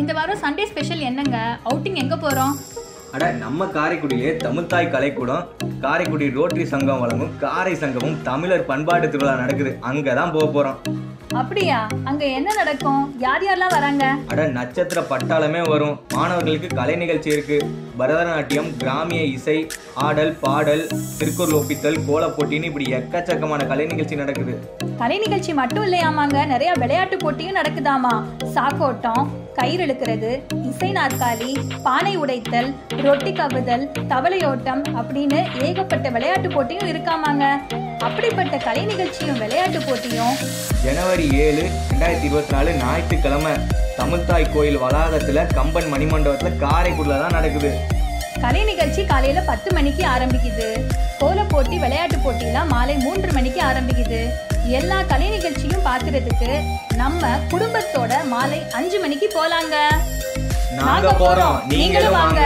இந்த வாரம் Sunday special என்னங்க? அவுட்டிங் எங்க போறோம்? அட நம்ம காரைக்குடியிலே தமிழ்தாய் கலைக்கூடம் காரைக்குடி ரோட்டரி சங்கம் வழங்கும் காரை சங்கமும் தமிழர் பண்பாட்டு திருவிழா நடக்குது. அங்கதான் போக போறோம். அப்படியா? அங்க என்ன நடக்கும்? யார் யாரெல்லாம் வராங்க? அட நட்சத்திர பட்டாளமே வரும். மாணவர்களுக்கு கலை நிகழ்ச்சி இருக்கு. பரதநாட்டியம், கிராமிய இசை, ஆடல், பாடல், திருக்குறள் ஒப்பித்தல், கோல போட்டின்னு இப்படி எக்கச்சக்கமான கலை நிகழ்ச்சி நடக்குது. கலை நிகழ்ச்சி மட்டும் இல்லையாமாங்க, நிறைய விளையாட்டு போட்டியும் நடக்குதாமா. சாக்கோட்டம், கயிறு இழுக்கிறது, இசை நாற்காலி, பானை உடைத்தல், ரொட்டி கவுதல், தவளையோட்டம் அப்படின்னு ஏகப்பட்ட விளையாட்டு போட்டியும் இருக்காமாங்க. அப்படிப்பட்ட கலை நிகழ்ச்சியும் விளையாட்டு போட்டியும் ஜனவரி 7, 2024 ஞாயிற்றுக்கிழமை தமிழ்தாய் கோயில் வளாகத்துல கம்பன் மணிமண்டபத்துல காரைக்குடில தான் நடக்குது. கலை நிகழ்ச்சி காலையில 10 மணிக்கு ஆரம்பிக்குது. கோல போட்டி, விளையாட்டு போட்டிலாம் மாலை 3 மணிக்கு ஆரம்பிக்குது. எல்லா கலை நிகழ்ச்சியும் பார்க்கறதுக்கு நம்ம குடும்பத்தோட மாலை 5 மணிக்கு போலாங்க. நாங்க போறோம், நீங்களும் வாங்க.